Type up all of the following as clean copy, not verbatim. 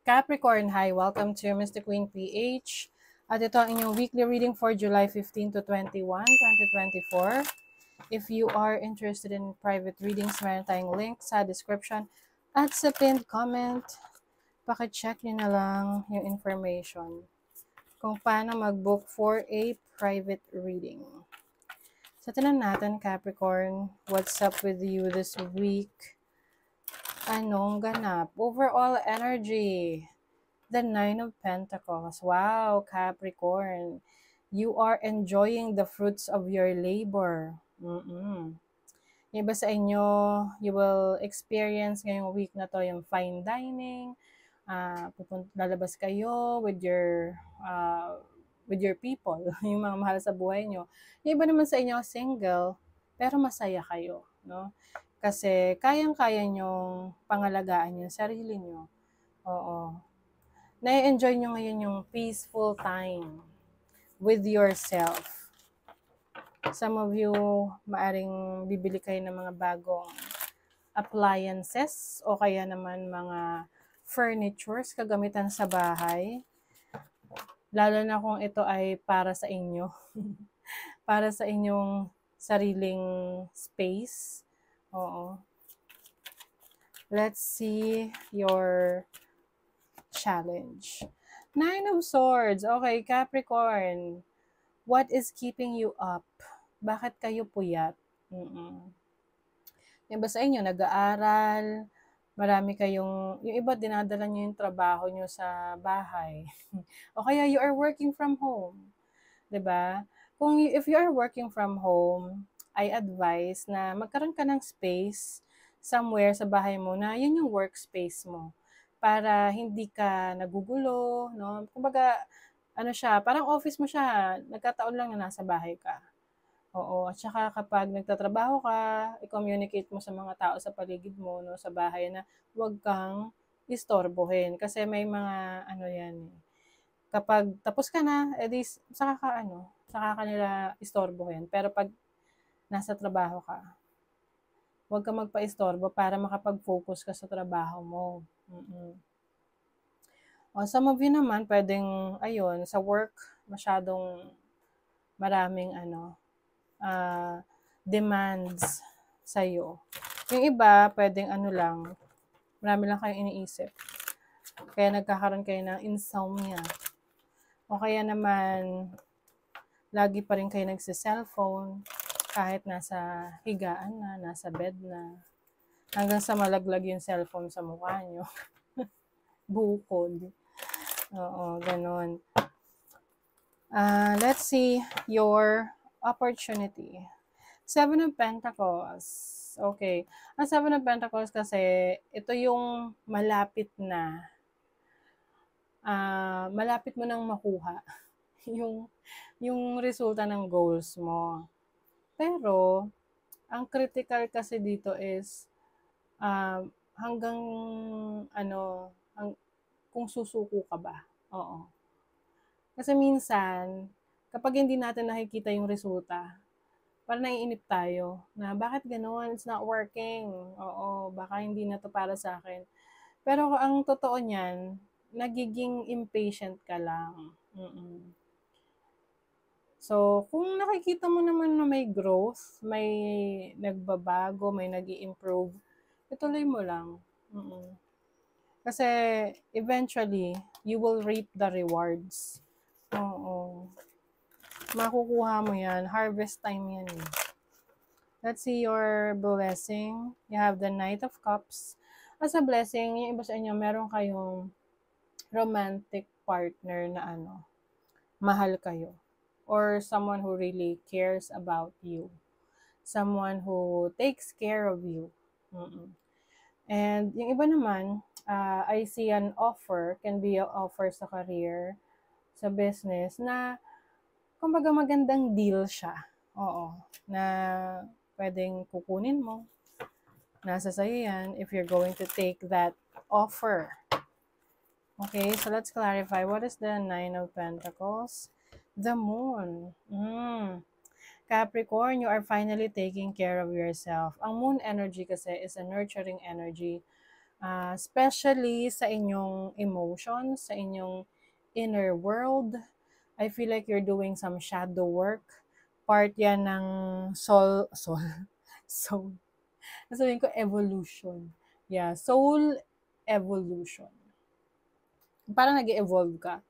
Capricorn, hi! Welcome to Mr. Queen PH. At ito ang inyong weekly reading for July 15 to 21, 2024. If you are interested in private readings, meron tayong link sa description at sa pinned comment. Pakicheck nyo na lang yung information kung paano mag-book for a private reading. So, tinan natin, Capricorn, what's up with you this week? Anong ganap? Overall energy. The Nine of Pentacles. Wow, Capricorn. You are enjoying the fruits of your labor. Yung iba sa inyo, you will experience ngayong week na to yung fine dining. Lalabas kayo with your people, yung mga mahal sa buhay nyo. Yung iba naman sa inyo, single, pero masaya kayo, no? Kasi kayang-kaya nyong pangalagaan yung sarili nyo. Oo. Na-enjoy nyo ngayon yung peaceful time with yourself. Some of you, maaring bibili kayo ng mga bagong appliances o kaya naman mga furnitures, kagamitan sa bahay. Lalo na kung ito ay para sa inyo. Para sa inyong sariling space. Oo. Let's see your challenge. Nine of Swords. Okay, Capricorn. What is keeping you up? Bakit kayo puyat? Yung ba sa inyo, nag-aaral, marami kayong, yung iba dinadala nyo yung trabaho nyo sa bahay. O kaya you are working from home. 'Di ba? If you are working from home, I advise na magkaroon ka ng space somewhere sa bahay mo na yun yung workspace mo para hindi ka nagugulo, no? Kumbaga, ano siya, parang office mo siya, nagkataon lang na nasa bahay ka. Oo, at saka kapag nagtatrabaho ka, i-communicate mo sa mga tao sa paligid mo, no, sa bahay na huwag kang istorbohin. Kasi may mga, ano yan, kapag tapos ka na, edi saka ka nila istorbohin. Pero pag nasa trabaho ka, huwag ka magpa-istorbo para makapag-focus ka sa trabaho mo. O, some of you naman, pwedeng, ayun, sa work, masyadong maraming, demands sa'yo. Yung iba, pwedeng marami lang kayong iniisip. Kaya nagkakaroon kayo ng insomnia. O kaya naman, lagi pa rin kayo nagsi-cellphone, kahit nasa higaan na, nasa bed na, hanggang sa malaglag yung cellphone sa mukha nyo. Bukod. Oo, ganon. Let's see your opportunity. Seven of Pentacles. Okay. Ang Seven of Pentacles kasi, ito yung malapit na. Malapit mo nang makuha yung resulta ng goals mo. Pero, ang critical kasi dito is, hanggang, kung susuko ka ba. Oo. Kasi minsan, kapag hindi natin nakikita yung resulta, parang naiinip tayo na bakit gano'n, it's not working. Oo, baka hindi na to para sa akin. Pero ang totoo niyan, nagiging impatient ka lang. So, kung nakikita mo naman na may growth, may nagbabago, may nag-i-improve, ituloy mo lang. Kasi eventually, you will reap the rewards. Oo. Makukuha mo yan. Harvest time yan. Let's see your blessing. You have the Knight of Cups. As a blessing, yung iba sa inyo, meron kayong romantic partner na mahal kayo. Or someone who really cares about you. Someone who takes care of you. And yung iba naman, I see an offer, can be an offer sa career, sa business, na kumbaga magandang deal siya. Oo. Na pwedeng kukunin mo. Nasa sa'yo yan if you're going to take that offer. Okay, so let's clarify. What is the Nine of Pentacles? The Moon. Capricorn, you are finally taking care of yourself. Ang Moon energy kasi is a nurturing energy. Especially sa inyong emotions, sa inyong inner world. I feel like you're doing some shadow work. Part yan ng soul. Sabihin ko evolution. Yeah, soul evolution. Parang nag-evolve ka.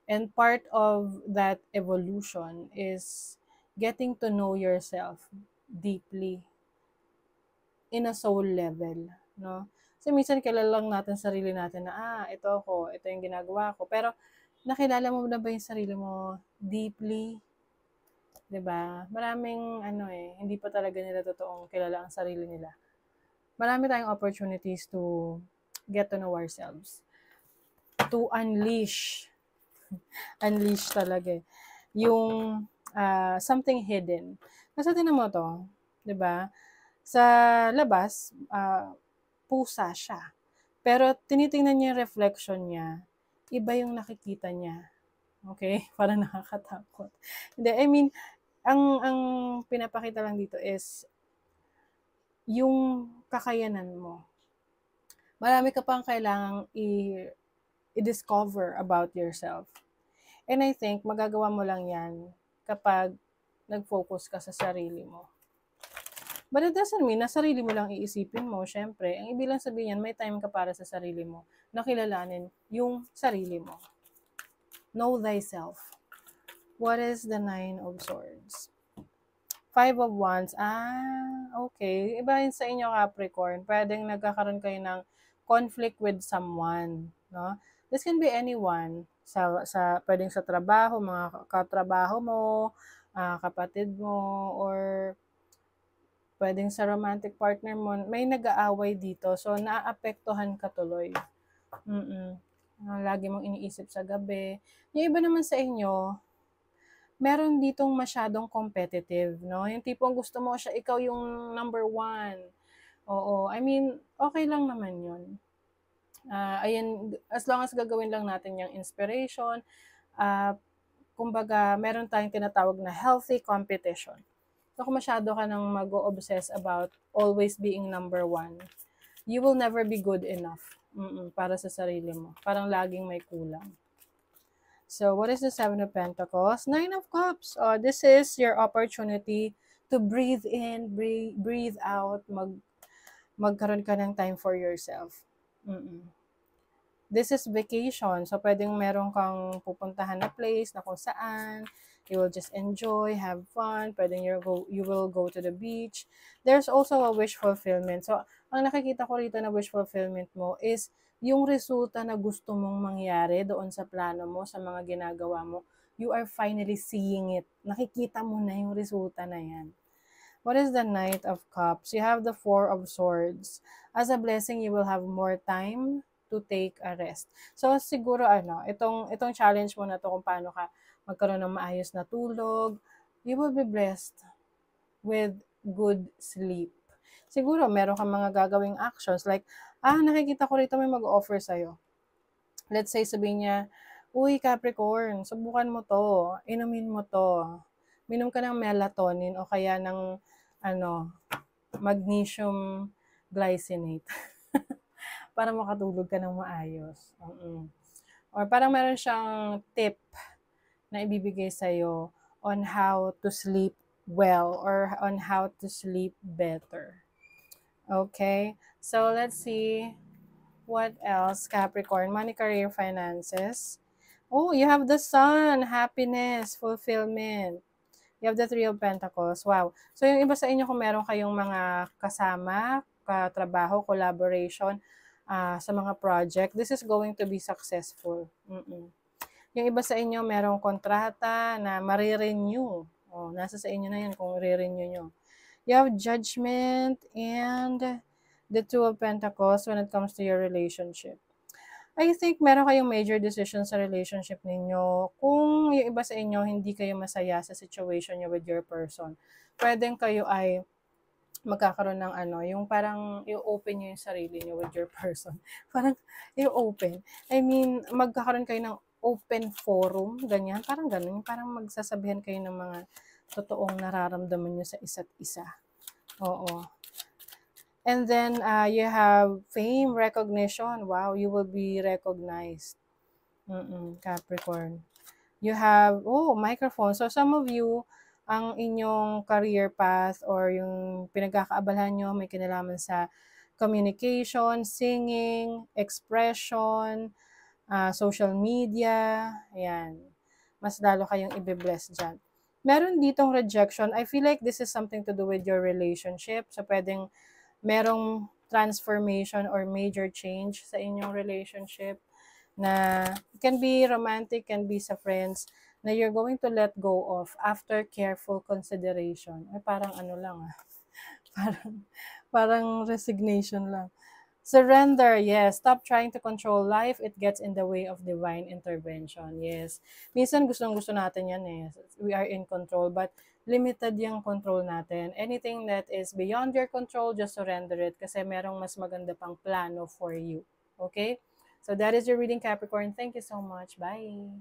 And part of that evolution is getting to know yourself deeply in a soul level, no? Kasi minsan kilala lang natin sarili natin na, ito ako, ito yung ginagawa ko. Pero nakilala mo na ba yung sarili mo deeply? 'Di ba? Maraming hindi pa talaga nila totoong kilala ang sarili nila. Marami tayong opportunities to get to know ourselves, to unleash talaga yung something hidden. Kasi tinan mo to, 'di ba? Sa labas, pusa siya. Pero tinitingnan niya yung reflection niya, iba yung nakikita niya. Okay? Parang nakakatakot. Hindi, I mean, ang pinapakita lang dito is yung kakayanan mo. Marami ka pang kailangang i-discover about yourself. And I think magagawa mo lang yan kapag nag-focus ka sa sarili mo. But it doesn't mean na sarili mo lang iisipin mo. Syempre, ang ibig lang sabihin yan, may time ka para sa sarili mo. Nakilalanin yung sarili mo. Know thyself. What is the Nine of Swords? Five of Wands. Okay. Iba yun sa inyo, Capricorn. Pwedeng nagkakaroon kayo ng conflict with someone. No? This can be anyone. Pwedeng sa trabaho, mga katrabaho mo, kapatid mo, or pwedeng sa romantic partner mo, may nag-aaway dito. So, naaapektuhan ka tuloy. Lagi mong iniisip sa gabi. Yung iba naman sa inyo, meron ditong masyadong competitive, no? Yung tipong gusto mo siya, ikaw yung number one. Oo, I mean, okay lang naman yun. Ayan, as long as gagawin lang natin yung inspiration, kumbaga, meron tayong tinatawag na healthy competition. So, kung masyado ka nang mag-o-obsess about always being number one, you will never be good enough para sa sarili mo. Parang laging may kulang. So, what is the Seven of Pentacles? Nine of Cups. This is your opportunity to breathe in, breathe out, magkaroon ka ng time for yourself. This is vacation. So, pwedeng meron kang pupuntahan na place na kung saan you will just enjoy, have fun. Pwedeng you will go to the beach. There's also a wish fulfillment. So, ang nakikita ko rito na wish fulfillment mo is yung resulta na gusto mong mangyari doon sa plano mo, sa mga ginagawa mo. You are finally seeing it. Nakikita mo na yung resulta na yan. What is the Knight of Cups? You have the Four of Swords. As a blessing, you will have more time to take a rest. So, siguro itong challenge mo na to kung paano ka magkaroon ng maayos na tulog, you will be blessed with good sleep. Siguro, meron kang mga gagawing actions like, nakikita ko rito may mag-offer sa'yo. Let's say, sabihin niya, uy, Capricorn, subukan mo to, inumin mo to. Minom ka ng melatonin o kaya ng, magnesium glycinate. Para makatulog ka ng maayos. Or parang meron siyang tip na ibibigay sa'yo on how to sleep well or on how to sleep better. Okay? So, let's see what else, Capricorn. Money, career, finances. Oh, you have the Sun. Happiness, fulfillment. You have the Three of Pentacles. Wow. So, yung iba sa inyo, kung meron kayong mga kasama, katrabaho, collaboration, sa mga project, this is going to be successful. Yung iba sa inyo, merong kontrata na marirenew. Nasa sa inyo na yan kung re-renew nyo. You have Judgment and the Two of Pentacles when it comes to your relationship. I think meron kayong major decision sa relationship ninyo. Kung yung iba sa inyo, hindi kayo masaya sa situation nyo with your person, pwedeng kayo ay magkakaroon ng yung parang i-open nyo yung sarili nyo with your person. Parang i-open. I mean, magkakaroon kayo ng open forum, ganyan. Parang ganun. Parang magsasabihan kayo ng mga totoong nararamdaman nyo sa isa't isa. Oo. And then you have fame, recognition. Wow, you will be recognized. Capricorn. You have, microphone. So some of you, ang inyong career path or yung pinagkakaabalahan nyo may kinalaman sa communication, singing, expression, social media, ayan. Mas lalo kayong ibe-bless dyan. Meron ditong rejection. I feel like this is something to do with your relationship. So pwedeng merong transformation or major change sa inyong relationship na can be romantic, can be sa friends, na you're going to let go of after careful consideration. Ay, parang ano lang parang, parang resignation lang. Surrender, yes. Stop trying to control life. It gets in the way of divine intervention. Yes. Minsan gustong-gusto natin yan eh. We are in control, but limited yung control natin. Anything that is beyond your control, just surrender it kasi merong mas maganda pang plano for you. Okay? So that is your reading, Capricorn. Thank you so much. Bye!